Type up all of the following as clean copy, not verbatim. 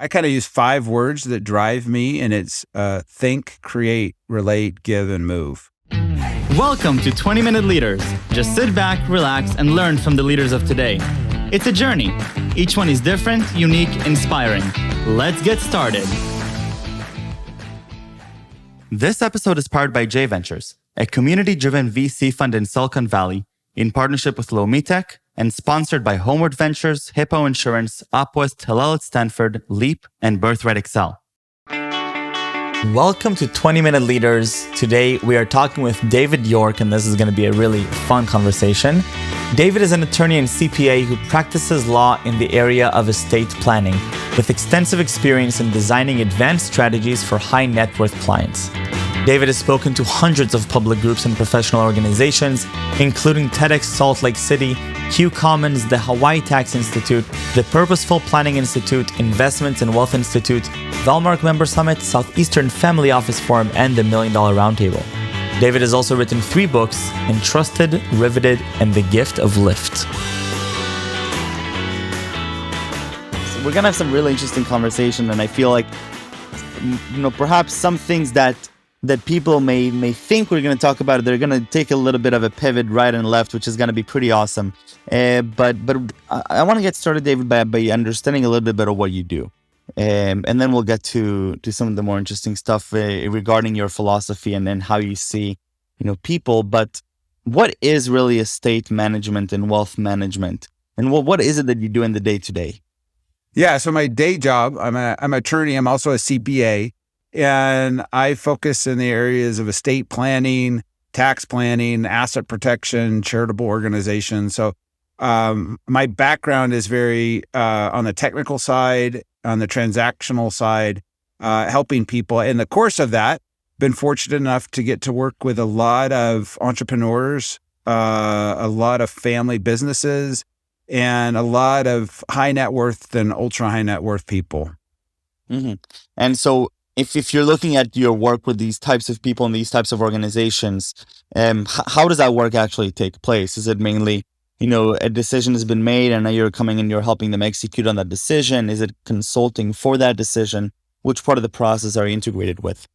I kind of use 5 words that drive me, and it's think, create, relate, give, and move. Welcome to 20-Minute Leaders. Just sit back, relax, and learn from the leaders of today. It's a journey. Each one is different, unique, inspiring. Let's get started. This episode is powered by J Ventures, a community-driven VC fund in Silicon Valley, in partnership with Lomitech, and sponsored by Homeward Ventures, Hippo Insurance, Upwest, Hillel at Stanford, Leap, and Birthright Excel. Welcome to 20-Minute Leaders. Today, we are talking with David York, and this is going to be a really fun conversation. David is an attorney and CPA who practices law in the area of estate planning, with extensive experience in designing advanced strategies for high net worth clients. David has spoken to hundreds of public groups and professional organizations, including TedXSaltLakeCity, Q Commons, the Hawaii Tax Institute, the Purposeful Planning Institute, Investments and Wealth Institute, Valmark Member Summit, Southeastern Family Office Forum, and the Million Dollar Roundtable. David has also written 3 books, Entrusted, Riveted, and The Gift of Lift. So we're going to have some really interesting conversation, and I feel like, perhaps some things that people may think we're going to talk about, they're going to take a little bit of a pivot right and left, which is going to be pretty awesome. But I want to get started, David, by understanding a little bit better what you do. And then we'll get to some of the more interesting stuff regarding your philosophy and then how you see, people. But what is really estate management and wealth management? And what is it that you do in the day-to-day? Yeah, so my day job, I'm an attorney. I'm also a CPA. And I focus in the areas of estate planning, tax planning, asset protection, charitable organizations. So my background is very on the technical side, on the transactional side, helping people. In the course of that, been fortunate enough to get to work with a lot of entrepreneurs, a lot of family businesses, and a lot of high net worth and ultra high net worth people. Mm-hmm. And so if you're looking at your work with these types of people and these types of organizations, how does that work actually take place? Is it mainly, a decision has been made and now you're coming and you're helping them execute on that decision? Is it consulting for that decision? Which part of the process are you integrated with?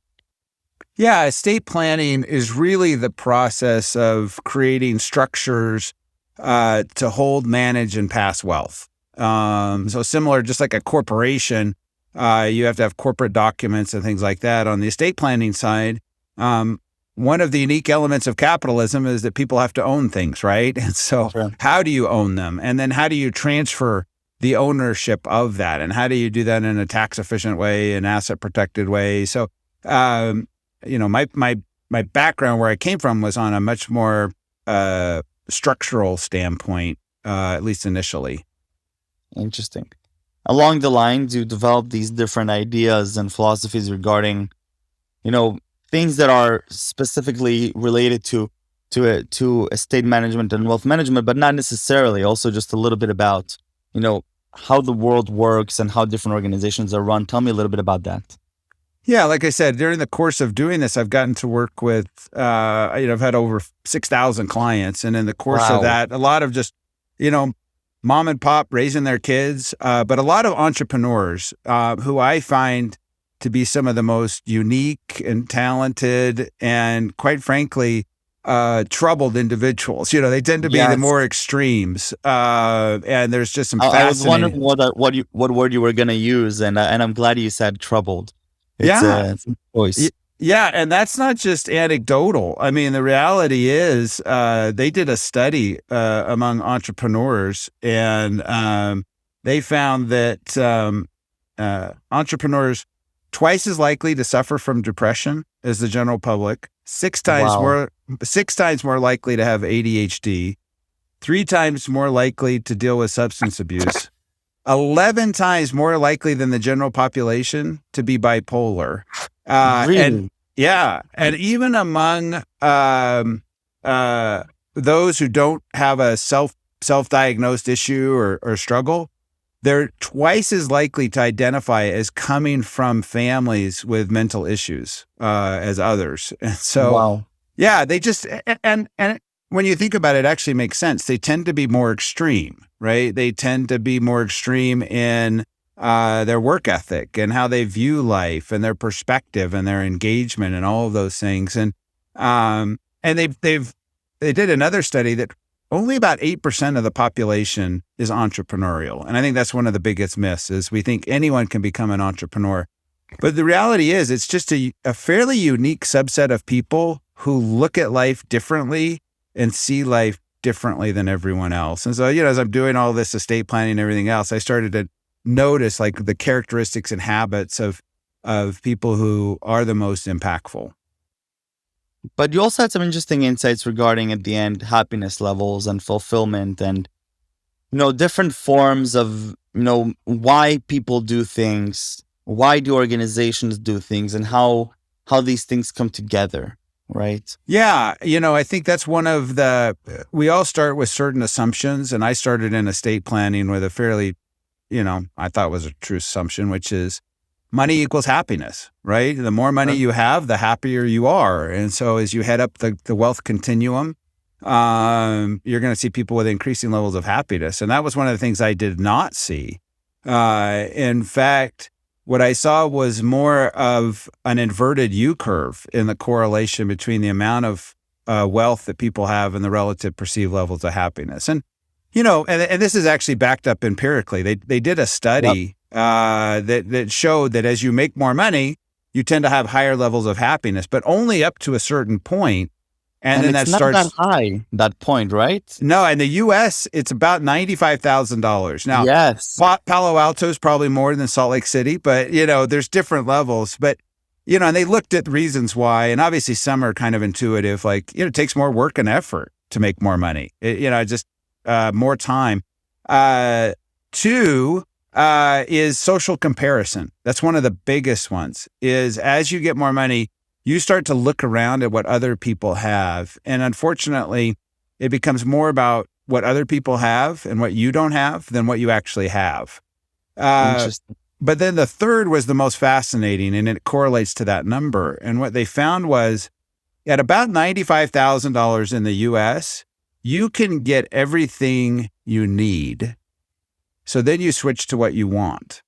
Yeah, estate planning is really the process of creating structures to hold, manage, and pass wealth. So similar, just like a corporation, you have to have corporate documents and things like that. On the estate planning side, one of the unique elements of capitalism is that people have to own things, right? And so How do you own them? And then how do you transfer the ownership of that? And how do you do that in a tax efficient way, an asset protected way? So, my background where I came from was on a much more structural standpoint, at least initially. Interesting. Along the lines, you develop these different ideas and philosophies regarding, things that are specifically related to estate management and wealth management, but not necessarily. Also, just a little bit about, how the world works and how different organizations are run. Tell me a little bit about that. Yeah, like I said, during the course of doing this, I've gotten to work with, I've had over 6,000 clients, and in the course of that, a lot of just, mom and pop raising their kids, but a lot of entrepreneurs who I find to be some of the most unique and talented and, quite frankly, troubled individuals. They tend to be the more extremes, and there's just some fascinating... I was wondering what word you were going to use, and I'm glad you said troubled. It's a choice. Yeah, and that's not just anecdotal. I mean, the reality is they did a study among entrepreneurs, and they found that entrepreneurs twice as likely to suffer from depression as the general public, 6 times more likely to have ADHD, 3 times more likely to deal with substance abuse, 11 times more likely than the general population to be bipolar. Really? And even among those who don't have a self-diagnosed issue or struggle, they're twice as likely to identify as coming from families with mental issues as others. And so, they just, and when you think about it, it actually makes sense. They tend to be more extreme, right? They tend to be more extreme in their work ethic and how they view life and their perspective and their engagement and all of those things. And they did another study that only about 8% of the population is entrepreneurial. And I think that's one of the biggest myths is we think anyone can become an entrepreneur. But the reality is it's just a fairly unique subset of people who look at life differently and see life differently than everyone else. And so, as I'm doing all this estate planning and everything else, I started to notice like the characteristics and habits of people who are the most impactful. But you also had some interesting insights regarding at the end happiness levels and fulfillment and different forms of why people do things, why do organizations do things, and how these things come together, right? Yeah, I think that's one of we all start with certain assumptions, and I started in estate planning with a fairly I thought was a true assumption, which is money equals happiness, right? The more money you have, the happier you are. And so as you head up the wealth continuum, you're going to see people with increasing levels of happiness. And that was one of the things I did not see. In fact, what I saw was more of an inverted U-curve in the correlation between the amount of wealth that people have and the relative perceived levels of happiness. And and this is actually backed up empirically. They did a study that showed that as you make more money, you tend to have higher levels of happiness, but only up to a certain point. And then it's that starts not that high, that point, right? No, in the U.S., it's about $95,000. Now, yes, Palo Alto is probably more than Salt Lake City, but there's different levels. But and they looked at reasons why, and obviously some are kind of intuitive. Like it takes more work and effort to make more money. More time. Two is social comparison. That's one of the biggest ones. Is as you get more money, you start to look around at what other people have, and unfortunately, it becomes more about what other people have and what you don't have than what you actually have. Interesting. But then the third was the most fascinating, and it correlates to that number. And what they found was at about $95,000 in the U.S., you can get everything you need. So then you switch to what you want.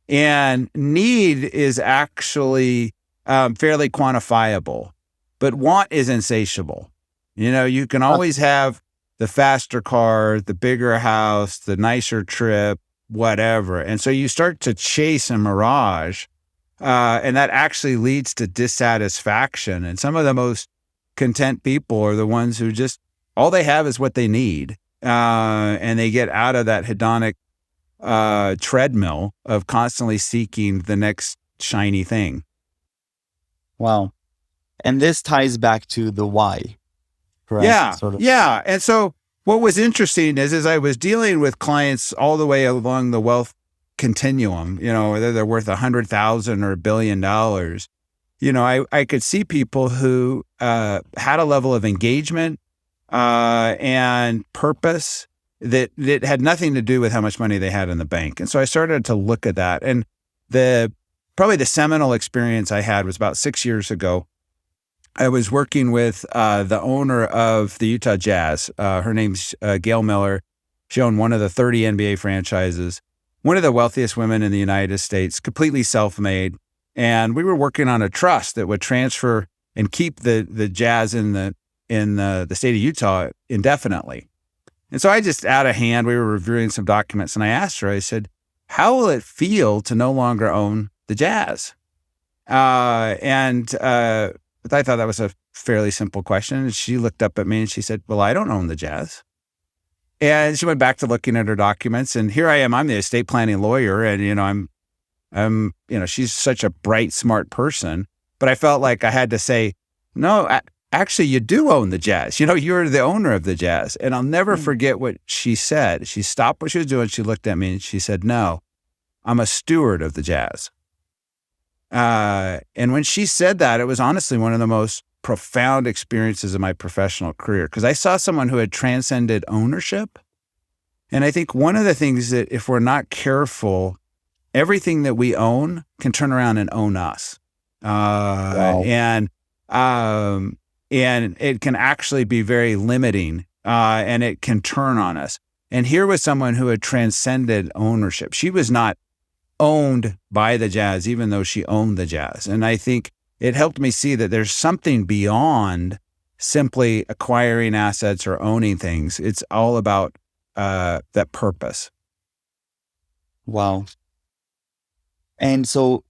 And need is actually fairly quantifiable, but want is insatiable. You can always have the faster car, the bigger house, the nicer trip, whatever. And so you start to chase a mirage, and that actually leads to dissatisfaction. And some of the most content people are the ones who just all they have is what they need, and they get out of that hedonic treadmill of constantly seeking the next shiny thing. Wow. And this ties back to the why, correct? Yeah, yeah. And so what was interesting is I was dealing with clients all the way along the wealth continuum, whether they're worth $100,000 or $1 billion. I could see people who had a level of engagement and purpose that had nothing to do with how much money they had in the bank. And so I started to look at that. And probably the seminal experience I had was about 6 years ago. I was working with the owner of the Utah Jazz. Her name's Gail Miller. She owned one of the 30 NBA franchises, one of the wealthiest women in the United States, completely self-made. And we were working on a trust that would transfer and keep the Jazz in the state of Utah indefinitely. And so I just out of hand, we were reviewing some documents, and I asked her, I said, how will it feel to no longer own the Jazz? But I thought that was a fairly simple question. And she looked up at me and she said, well, I don't own the Jazz. And she went back to looking at her documents, and here I am, I'm the estate planning lawyer. And, I'm she's such a bright, smart person, but I felt like I had to say, no, actually you do own the Jazz. You're the owner of the Jazz. And I'll never forget what she said. She stopped what she was doing. She looked at me and she said, no, I'm a steward of the Jazz. And when she said that, it was honestly one of the most profound experiences of my professional career, because I saw someone who had transcended ownership. And I think one of the things that if we're not careful, everything that we own can turn around and own us. Wow. And it can actually be very limiting, and it can turn on us. And here was someone who had transcended ownership. She was not owned by the jazz, even though she owned the jazz. And I think it helped me see that there's something beyond simply acquiring assets or owning things. It's all about that purpose. Wow. And so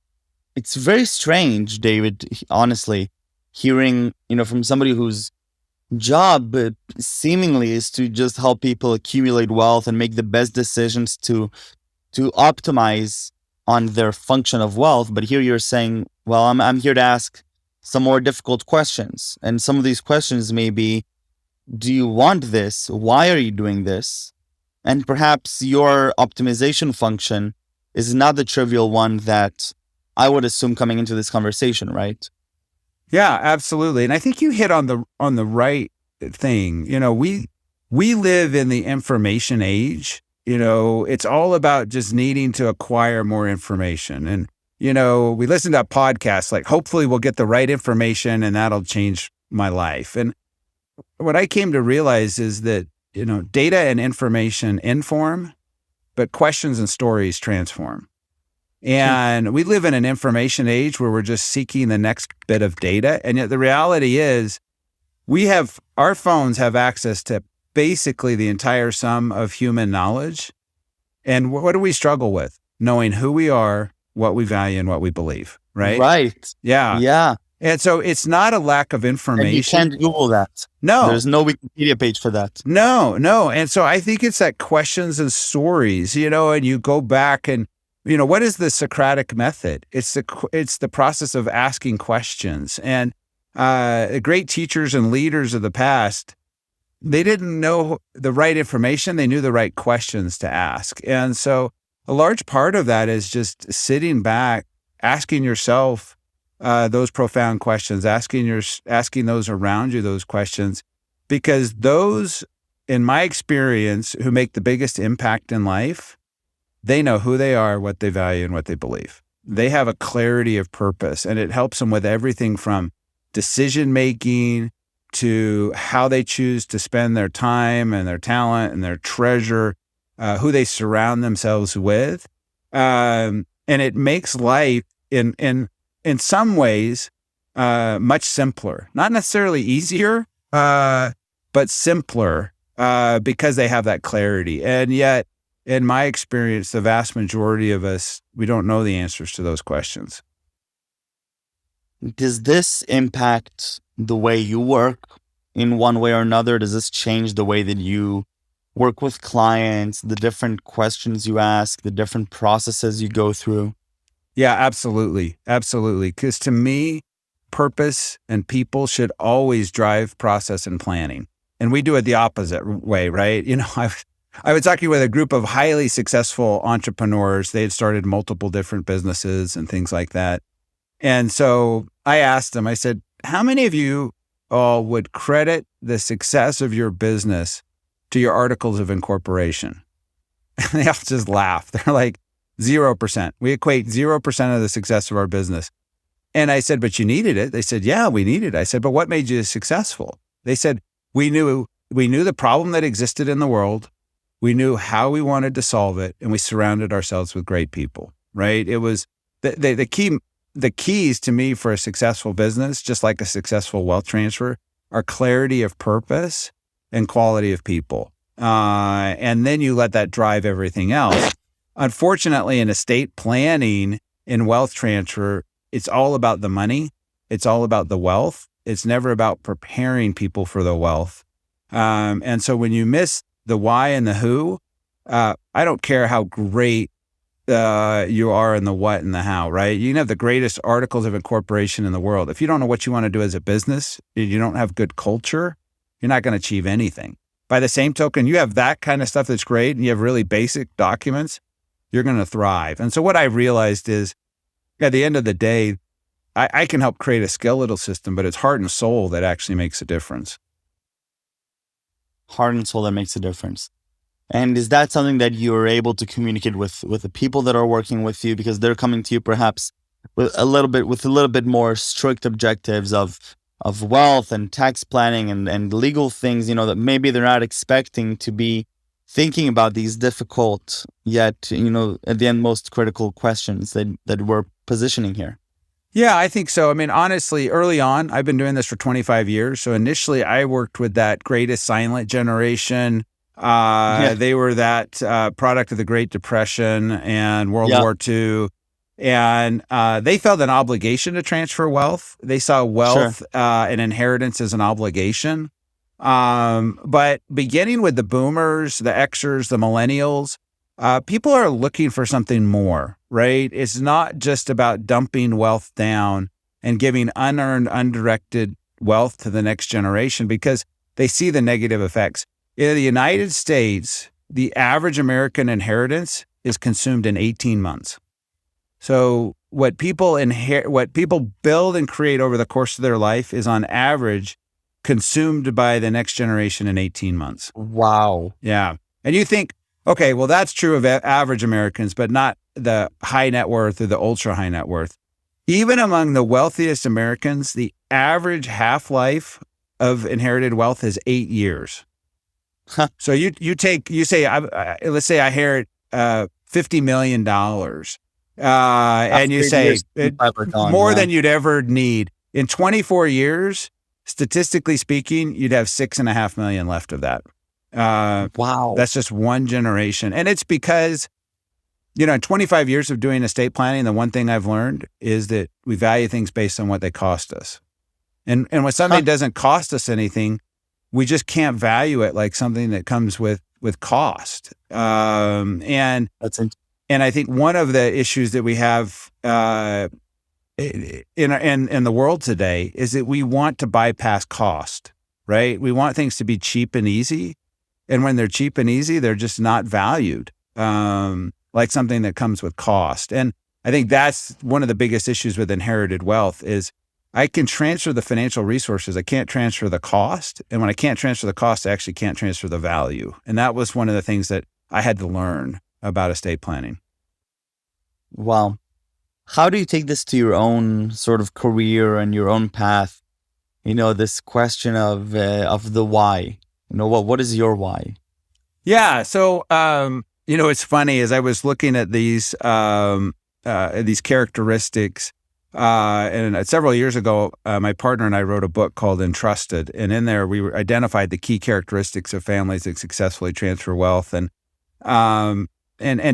it's very strange, David, honestly, hearing, from somebody whose job seemingly is to just help people accumulate wealth and make the best decisions to optimize on their function of wealth. But here you're saying, well, I'm here to ask some more difficult questions. And some of these questions may be, do you want this? Why are you doing this? And perhaps your optimization function is not the trivial one that I would assume coming into this conversation, right? Yeah, absolutely. And I think you hit on the right thing. We live in the information age. It's all about just needing to acquire more information. And, we listen to podcasts like, hopefully we'll get the right information and that'll change my life. And what I came to realize is that, data and information inform, but questions and stories transform. And we live in an information age where we're just seeking the next bit of data. And yet the reality is our phones have access to basically the entire sum of human knowledge. And what do we struggle with? Knowing who we are, what we value, and what we believe, right? Right. Yeah. Yeah. And so it's not a lack of information. And you can't Google that. No. There's no Wikipedia page for that. No. And so I think it's that questions and stories, and you go back and, what is the Socratic method? It's the process of asking questions. And the great teachers and leaders of the past, they didn't know the right information. They knew the right questions to ask. And so a large part of that is just sitting back, asking yourself those profound questions, asking those around you those questions, because those, in my experience, who make the biggest impact in life, they know who they are, what they value, and what they believe. They have a clarity of purpose, and it helps them with everything from decision-making to how they choose to spend their time and their talent and their treasure, who they surround themselves with. And it makes life in some ways much simpler, not necessarily easier, but simpler because they have that clarity. And yet, in my experience, the vast majority of us, we don't know the answers to those questions. Does this impact the way you work in one way or another? Does this change the way that you work with clients, the different questions you ask, the different processes you go through? Yeah, absolutely. Absolutely. Because to me, purpose and people should always drive process and planning. And we do it the opposite way, right? I was talking with a group of highly successful entrepreneurs. They had started multiple different businesses and things like that. And so I asked them, I said, how many of you all would credit the success of your business to your articles of incorporation? And they all just laugh. They're like, 0%. We equate 0% of the success of our business. And I said, but you needed it. They said, yeah, we needed it. I said, but what made you successful? They said, we knew the problem that existed in the world. We knew how we wanted to solve it, and we surrounded ourselves with great people, right? It was the keys to me for a successful business, just like a successful wealth transfer, are clarity of purpose and quality of people. And then you let that drive everything else. Unfortunately, in estate planning, in wealth transfer, it's all about the money. It's all about the wealth. It's never about preparing people for the wealth. And so when you miss the why and the who, I don't care how great you are in the what and the how, right? You can have the greatest articles of incorporation in the world. If you don't know what you want to do as a business, you don't have good culture, you're not going to achieve anything. By the same token, you have that kind of stuff that's great and you have really basic documents, you're going to thrive. And so what I realized is, at the end of the day, I can help create a skeletal system, but it's heart and soul that actually makes a difference. Heart and soul that makes a difference. And is that something that you're able to communicate with the people that are working with you, because they're coming to you perhaps with a little bit more strict objectives of wealth and tax planning and legal things, that maybe they're not expecting to be thinking about these difficult yet, at the end, most critical questions that we're positioning here. Yeah, I think so. I mean, honestly, early on, I've been doing this for 25 years. So initially, I worked with that greatest silent generation. They were that product of the Great Depression and World War II. And they felt an obligation to transfer wealth. They saw wealth and inheritance as an obligation. But beginning with the boomers, the Xers, the millennials, people are looking for something more, right? It's not just about dumping wealth down and giving unearned, undirected wealth to the next generation because they see the negative effects. In the United States, the average American inheritance is consumed in 18 months. So what people build and create over the course of their life is on average consumed by the next generation in 18 months. Wow. Yeah. And you think, okay, well, that's true of average Americans, but not the high net worth or the ultra high net worth. Even among the wealthiest Americans, the average half-life of inherited wealth is 8 years. So let's say I inherit $50 million, and you say more than you'd ever need. In 24 years, statistically speaking, you'd have $6.5 million left of that. Wow. That's just one generation. And it's because, in 25 years of doing estate planning, the one thing I've learned is that we value things based on what they cost us. And when something doesn't cost us anything, we just can't value it like something that comes with cost. And I think one of the issues that we have in the world today is that we want to bypass cost, right? We want things to be cheap and easy. And when they're cheap and easy, they're just not valued like something that comes with cost. And I think that's one of the biggest issues with inherited wealth is I can transfer the financial resources. I can't transfer the cost. And when I can't transfer the cost, I actually can't transfer the value. And that was one of the things that I had to learn about estate planning. Wow. How do you take this to your own sort of career and your own path? This question of the why. What is your why? Yeah. So, it's funny as I was looking at these characteristics, and several years ago, my partner and I wrote a book called Entrusted, and in there we identified the key characteristics of families that successfully transfer wealth, and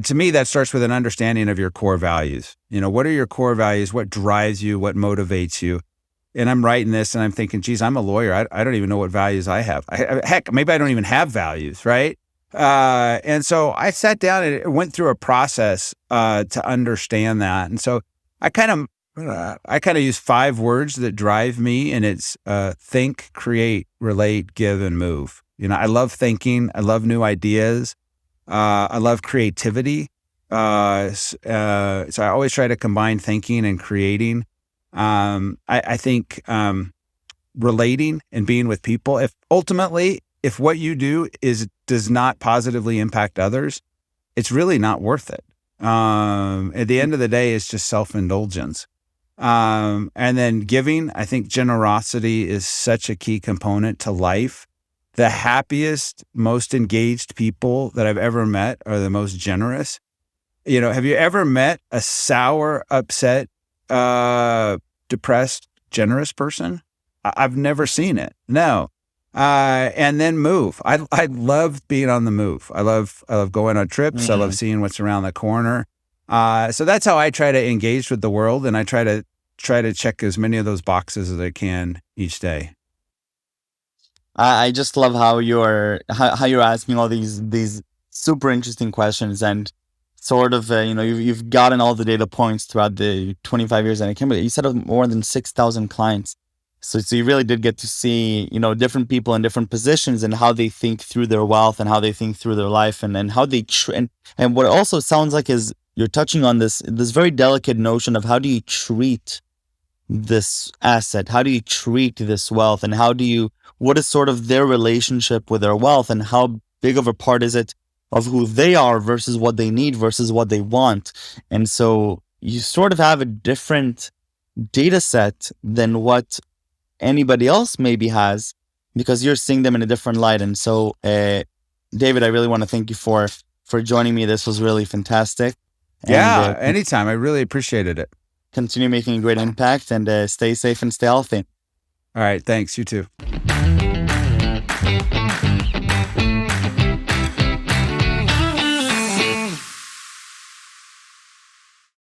to me that starts with an understanding of your core values. What are your core values? What drives you? What motivates you? And I'm writing this and I'm thinking, geez, I'm a lawyer. I don't even know what values I have. Heck, maybe I don't even have values, right? And so I sat down and went through a process to understand that. And so I kind of use 5 words that drive me, and it's think, create, relate, give, and move. I love thinking. I love new ideas. I love creativity. So I always try to combine thinking and creating. I think relating and being with people. If what you do does not positively impact others, it's really not worth it. At the end of the day, it's just self-indulgence. And then giving, I think generosity is such a key component to life. The happiest, most engaged people that I've ever met are the most generous. Have you ever met a sour, upset, depressed, generous person? I've never seen it. No. And then move. I love being on the move. I love going on trips. Mm-hmm. I love seeing what's around the corner. So that's how I try to engage with the world, and I try to check as many of those boxes as I can each day. I just love how you're asking all these super interesting questions, and sort of you've gotten all the data points throughout the 25 years, and I can't believe you said more than 6,000 clients. So you really did get to see different people in different positions and how they think through their wealth and how they think through their life, and how they and what it also sounds like is you're touching on this very delicate notion of how do you treat this asset, how do you treat this wealth, and what is sort of their relationship with their wealth, and how big of a part is it of who they are versus what they need versus what they want. And so you sort of have a different data set than what anybody else maybe has, because you're seeing them in a different light. And so David, I really want to thank you for joining me. This was really fantastic. Yeah, And, anytime. I really appreciated it. continue making a great impact, and stay safe and stay healthy. All right. Thanks. You too.